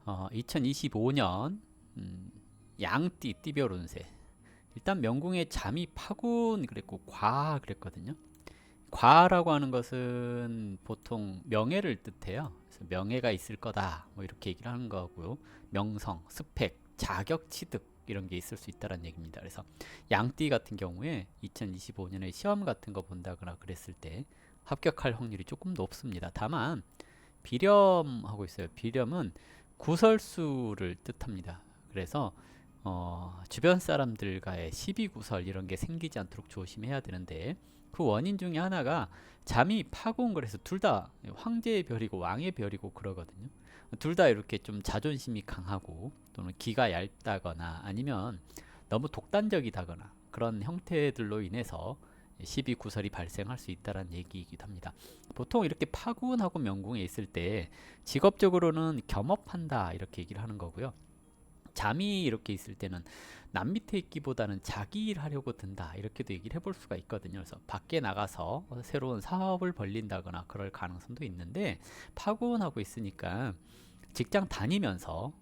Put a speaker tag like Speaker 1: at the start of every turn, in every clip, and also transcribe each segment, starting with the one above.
Speaker 1: 2025년 양띠 띠별 운세. 일단 명궁의 잠이 파군 그랬고 과 그랬거든요. 과라고 하는 것은 보통 명예를 뜻해요. 그래서 명예가 있을 거다 뭐 이렇게 얘기를 하는 거고요. 명성, 스펙, 자격, 취득 이런 게 있을 수 있다는 얘기입니다. 그래서 양띠 같은 경우에 2025년에 시험 같은 거 본다거나 그랬을 때 합격할 확률이 조금 높습니다. 다만 비렴하고 있어요. 비렴은 구설수를 뜻합니다. 그래서 주변 사람들과의 시비 구설 이런 게 생기지 않도록 조심해야 되는데 그 원인 중에 하나가 잠이 파군 그래서 둘 다 황제의 별이고 왕의 별이고 그러거든요. 둘 다 이렇게 좀 자존심이 강하고 또는 기가 얇다거나 아니면 너무 독단적이다거나 그런 형태들로 인해서 시비 구설이 발생할 수 있다는 얘기이기도 합니다. 보통 이렇게 파군하고 명궁에 있을 때 직업적으로는 겸업한다 이렇게 얘기를 하는 거고요. 잠이 이렇게 있을 때는 남 밑에 있기보다는 자기 일 하려고 든다 이렇게도 얘기를 해볼 수가 있거든요. 그래서 밖에 나가서 새로운 사업을 벌린다거나 그럴 가능성도 있는데 파군하고 있으니까 직장 다니면서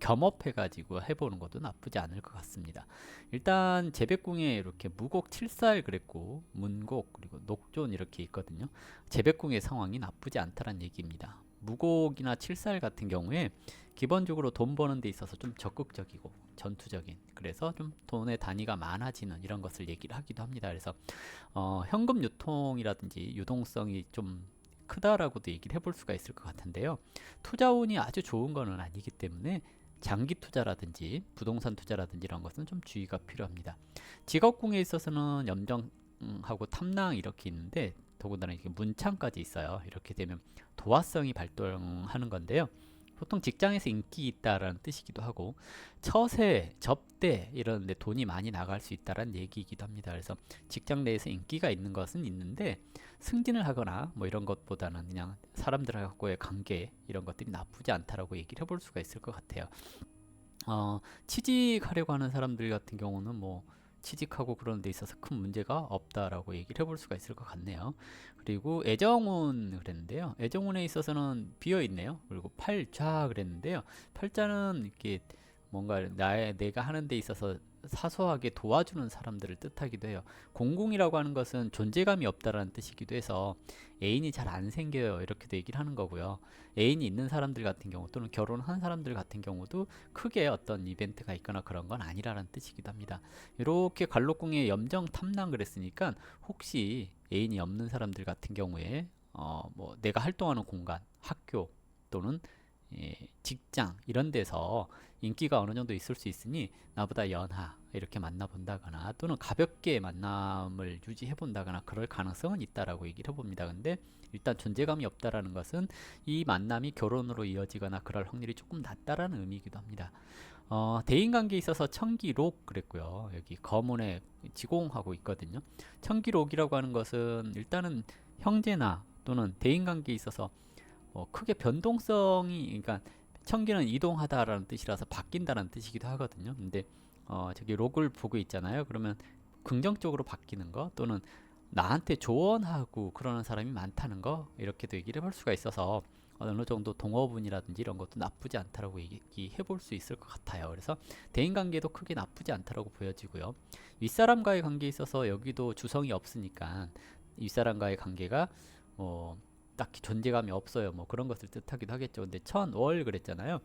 Speaker 1: 겸업해가지고 해보는 것도 나쁘지 않을 것 같습니다. 일단 제백궁에 이렇게 무곡 칠살 그랬고 문곡 그리고 녹존 이렇게 있거든요. 제백궁의 상황이 나쁘지 않다는 얘기입니다. 무곡이나 칠살 같은 경우에 기본적으로 돈 버는 데 있어서 좀 적극적이고 전투적인 그래서 좀 돈의 단위가 많아지는 이런 것을 얘기를 하기도 합니다. 그래서 현금 유통이라든지 유동성이 좀 크다라고도 얘기를 해볼 수가 있을 것 같은데요. 투자 운이 아주 좋은 거는 아니기 때문에 장기 투자라든지 부동산 투자라든지 이런 것은 좀 주의가 필요합니다. 직업궁에 있어서는 염정하고 탐랑 이렇게 있는데 더군다나 이렇게 문창까지 있어요. 이렇게 되면 도화성이 발동하는 건데요. 보통 직장에서 인기 있다라는 뜻이기도 하고 처세, 접대 이런 데 돈이 많이 나갈 수 있다라는 얘기이기도 합니다. 그래서 직장 내에서 인기가 있는 것은 있는데 승진을 하거나 뭐 이런 것보다는 그냥 사람들하고의 관계 이런 것들이 나쁘지 않다라고 얘기를 해볼 수가 있을 것 같아요. 취직하려고 하는 사람들 같은 경우는 뭐 취직하고 그런 데 있어서 큰 문제가 없다라고 얘기를 해볼 수가 있을 것 같네요. 그리고 애정운 그랬는데요. 애정운에 있어서는 비어 있네요. 그리고 팔좌 그랬는데요. 팔자는 이렇게 뭔가 내가 하는 데 있어서 사소하게 도와주는 사람들을 뜻하기도 해요. 공궁이라고 하는 것은 존재감이 없다라는 뜻이기도 해서 애인이 잘 안 생겨요. 이렇게도 얘기를 하는 거고요. 애인이 있는 사람들 같은 경우 또는 결혼한 사람들 같은 경우도 크게 어떤 이벤트가 있거나 그런 건 아니라는 뜻이기도 합니다. 이렇게 갈록궁에 염정 탐랑 그랬으니까 혹시 애인이 없는 사람들 같은 경우에 뭐 내가 활동하는 공간, 학교 또는 직장 이런 데서 인기가 어느 정도 있을 수 있으니 나보다 연하 이렇게 만나본다거나 또는 가볍게 만남을 유지해 본다거나 그럴 가능성은 있다라고 얘기를 해봅니다. 근데 일단 존재감이 없다라는 것은 이 만남이 결혼으로 이어지거나 그럴 확률이 조금 낮다라는 의미이기도 합니다. 대인관계에 있어서 청기록 그랬고요. 여기 거문에 지공하고 있거든요. 청기록이라고 하는 것은 일단은 형제나 또는 대인관계에 있어서 크게 변동성이 그러니까 청기는 이동하다라는 뜻이라서 바뀐다는 뜻이기도 하거든요. 근데 저기 록을 보고 있잖아요. 그러면 긍정적으로 바뀌는 거 또는 나한테 조언하고 그러는 사람이 많다는 거 이렇게도 얘기를 해볼 수가 있어서 어느 정도 동업운이라든지 이런 것도 나쁘지 않다라고 얘기해 볼 수 있을 것 같아요. 그래서 대인관계도 크게 나쁘지 않다라고 보여지고요. 윗사람과의 관계에 있어서 여기도 주성이 없으니까 윗사람과의 관계가 딱히 존재감이 없어요. 뭐 그런 것을 뜻하기도 하겠죠. 근데 천월 그랬잖아요.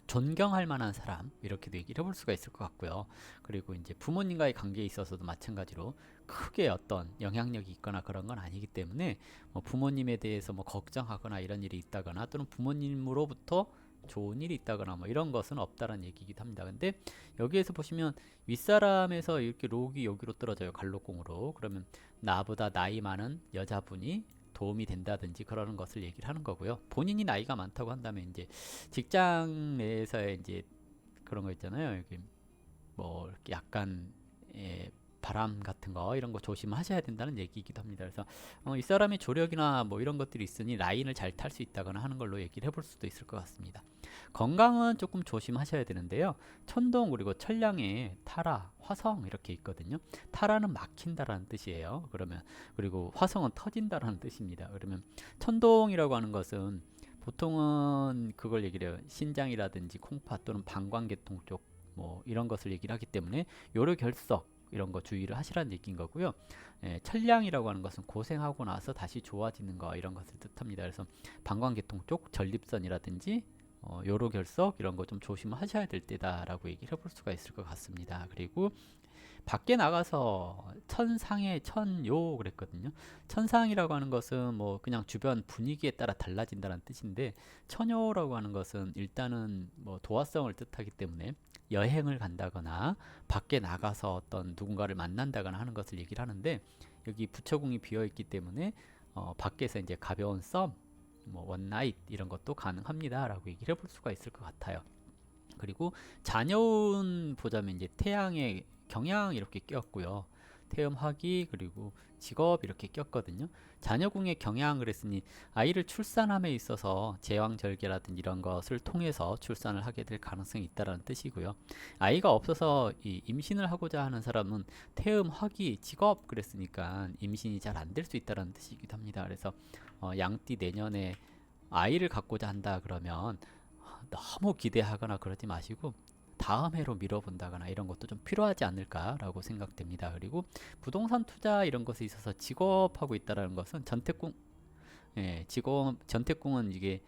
Speaker 1: 존경할 만한 사람 이렇게도 얘기를 해볼 수가 있을 것 같고요. 그리고 이제 부모님과의 관계에 있어서도 마찬가지로 크게 어떤 영향력이 있거나 그런 건 아니기 때문에 뭐 부모님에 대해서 뭐 걱정하거나 이런 일이 있다거나 또는 부모님으로부터 좋은 일이 있다거나 뭐 이런 것은 없다는 얘기이기도 합니다. 근데 여기에서 보시면 윗사람에서 이렇게 록이 여기로 떨어져요. 갈록공으로. 그러면 나보다 나이 많은 여자분이 도움이 된다든지 그러는 것을 얘기를 하는 거고요. 본인이 나이가 많다고 한다면 이제 직장 내에서의 이제 그런 거 있잖아요. 여기 뭐 이렇게 약간 바람 같은 거 이런 거 조심하셔야 된다는 얘기이기도 합니다. 그래서 이 사람의 조력이나 뭐 이런 것들이 있으니 라인을 잘 탈 수 있다거나 하는 걸로 얘기를 해볼 수도 있을 것 같습니다. 건강은 조금 조심하셔야 되는데요. 천동 그리고 천량에 타라, 화성 이렇게 있거든요. 타라는 막힌다라는 뜻이에요. 그러면 그리고 화성은 터진다라는 뜻입니다. 그러면 천동이라고 하는 것은 보통은 그걸 얘기를 해요. 신장이라든지 콩팥 또는 방광계통 쪽 뭐 이런 것을 얘기를 하기 때문에 요로 결석 이런 거 주의를 하시라는 얘기인 거고요. 천량이라고 하는 것은 고생하고 나서 다시 좋아지는 거 이런 것을 뜻합니다. 그래서 방광계통 쪽 전립선이라든지 요로 결석 이런 거 좀 조심하셔야 될 때다라고 얘기를 해볼 수가 있을 것 같습니다. 그리고 밖에 나가서 천상의 천요 그랬거든요. 천상이라고 하는 것은 뭐 그냥 주변 분위기에 따라 달라진다는 뜻인데 천요라고 하는 것은 일단은 뭐 도화성을 뜻하기 때문에 여행을 간다거나 밖에 나가서 어떤 누군가를 만난다거나 하는 것을 얘기를 하는데 여기 부처궁이 비어 있기 때문에 밖에서 이제 가벼운 썸, 뭐 원나잇 이런 것도 가능합니다라고 얘기를 해볼 수가 있을 것 같아요. 그리고 자녀운 보자면 이제 태양의 경양 이렇게 꼈고요. 태음 화기 그리고 직업 이렇게 꼈거든요. 자녀궁의 경양 그랬으니 아이를 출산함에 있어서 제왕절개라든지 이런 것을 통해서 출산을 하게 될 가능성이 있다는 뜻이고요. 아이가 없어서 이 임신을 하고자 하는 사람은 태음 화기 직업 그랬으니까 임신이 잘 안 될 수 있다는 뜻이기도 합니다. 그래서 양띠 내년에 아이를 갖고자 한다 그러면 너무 기대하거나 그러지 마시고 다음 해로 미뤄본다거나 이런 것도 좀 필요하지 않을까라고 생각됩니다. 그리고 부동산 투자 이런 것에 있어서 직업하고 있다라는 것은 전태궁, 전태궁은 이게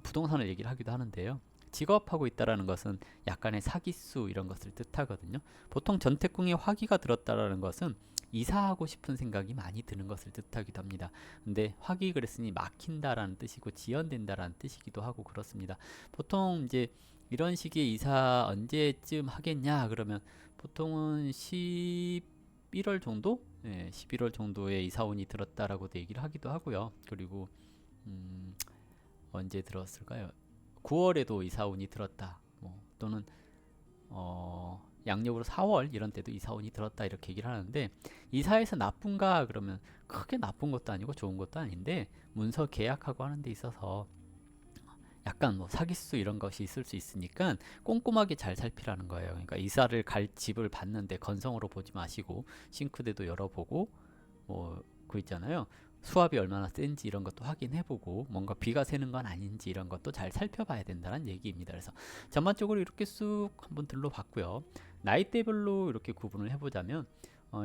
Speaker 1: 부동산을 얘기를 하기도 하는데요. 직업하고 있다라는 것은 약간의 사기수 이런 것을 뜻하거든요. 보통 전태궁에 화기가 들었다라는 것은 이사하고 싶은 생각이 많이 드는 것을 뜻하기도 합니다. 근데 화기 그랬으니 막힌다라는 뜻이고 지연된다라는 뜻이기도 하고 그렇습니다. 보통 이제 이런 식의 이사 언제쯤 하겠냐 그러면 보통은 11월 정도? 11월 정도에 이사운이 들었다라고도 얘기를 하기도 하고요. 그리고 언제 들었을까요? 9월에도 이사운이 들었다. 뭐 또는 양력으로 4월 이런 때도 이사운이 들었다 이렇게 얘기를 하는데 이사해서 나쁜가 그러면 크게 나쁜 것도 아니고 좋은 것도 아닌데 문서 계약하고 하는 데 있어서 약간 뭐 사기수 이런 것이 있을 수 있으니까 꼼꼼하게 잘 살피라는 거예요. 그러니까 이사를 갈 집을 봤는데 건성으로 보지 마시고 싱크대도 열어보고 뭐 그 있잖아요. 수압이 얼마나 센지 이런 것도 확인해보고 뭔가 비가 새는 건 아닌지 이런 것도 잘 살펴봐야 된다는 얘기입니다. 그래서 전반적으로 이렇게 쑥 한번 둘러봤고요. 나이대별로 이렇게 구분을 해보자면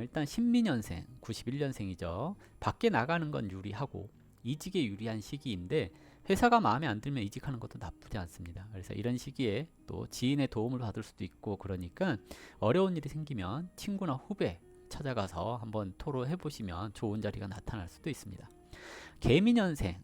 Speaker 1: 일단 신민년생 91년생이죠. 밖에 나가는 건 유리하고 이직에 유리한 시기인데 회사가 마음에 안 들면 이직하는 것도 나쁘지 않습니다. 그래서 이런 시기에 또 지인의 도움을 받을 수도 있고 그러니까 어려운 일이 생기면 친구나 후배 찾아가서 한번 토로해 보시면 좋은 자리가 나타날 수도 있습니다. 개미년생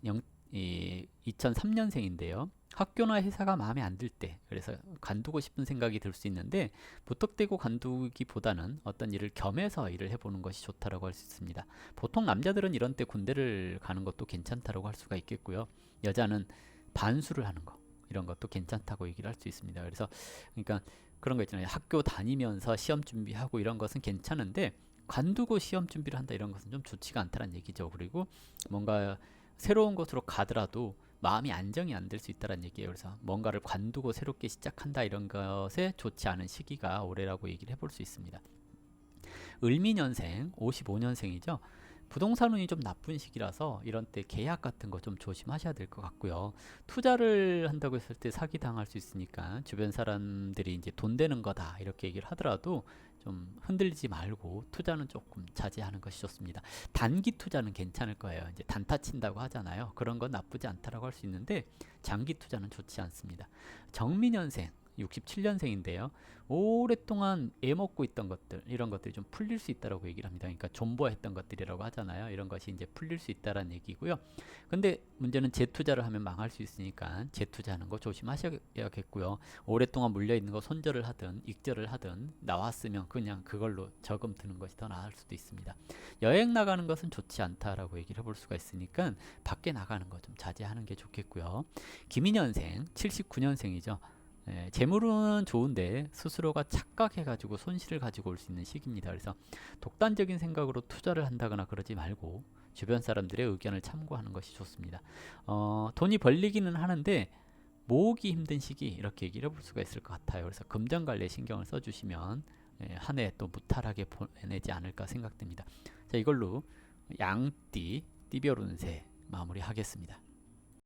Speaker 1: 2003년생인데요. 학교나 회사가 마음에 안 들 때 그래서 관두고 싶은 생각이 들 수 있는데 무턱대고 관두기보다는 어떤 일을 겸해서 일을 해보는 것이 좋다라고 할 수 있습니다. 보통 남자들은 이런 때 군대를 가는 것도 괜찮다라고 할 수가 있겠고요. 여자는 반수를 하는 거 이런 것도 괜찮다고 얘기를 할 수 있습니다. 그래서 그러니까 그런 거 있잖아요. 학교 다니면서 시험 준비하고 이런 것은 괜찮은데 관두고 시험 준비를 한다 이런 것은 좀 좋지가 않다는 얘기죠. 그리고 뭔가 새로운 곳으로 가더라도 마음이 안정이 안 될 수 있다는 얘기예요. 그래서 뭔가를 관두고 새롭게 시작한다 이런 것에 좋지 않은 시기가 올해라고 얘기를 해볼 수 있습니다. 을미년생 55년생이죠. 부동산 운이 좀 나쁜 시기라서 이런 때 계약 같은 거 좀 조심하셔야 될 것 같고요. 투자를 한다고 했을 때 사기 당할 수 있으니까 주변 사람들이 이제 돈 되는 거다 이렇게 얘기를 하더라도 좀 흔들리지 말고 투자는 조금 자제하는 것이 좋습니다. 단기 투자는 괜찮을 거예요. 이제 단타 친다고 하잖아요. 그런 건 나쁘지 않다라고 할 수 있는데 장기 투자는 좋지 않습니다. 정미년생 67년생인데요. 오랫동안 애먹고 있던 것들 이런 것들이 좀 풀릴 수 있다라고 얘기를 합니다. 그러니까 존버했던 것들이라고 하잖아요. 이런 것이 이제 풀릴 수 있다라는 얘기고요. 근데 문제는 재투자를 하면 망할 수 있으니까 재투자하는 거 조심하셔야겠고요. 오랫동안 물려 있는 거 손절을 하든 익절을 하든 나왔으면 그냥 그걸로 저금 드는 것이 더 나을 수도 있습니다. 여행 나가는 것은 좋지 않다라고 얘기를 해볼 수가 있으니까 밖에 나가는 거 좀 자제하는 게 좋겠고요. 김인년생 79년생이죠. 재물은 좋은데 스스로가 착각해가지고 손실을 가지고 올 수 있는 시기입니다. 그래서 독단적인 생각으로 투자를 한다거나 그러지 말고 주변 사람들의 의견을 참고하는 것이 좋습니다. 돈이 벌리기는 하는데 모으기 힘든 시기 이렇게 얘기를 해볼 수가 있을 것 같아요. 그래서 금전 관리에 신경을 써주시면 한 해 또 무탈하게 보내지 않을까 생각됩니다. 자, 이걸로 양띠 띠별 운세 마무리하겠습니다.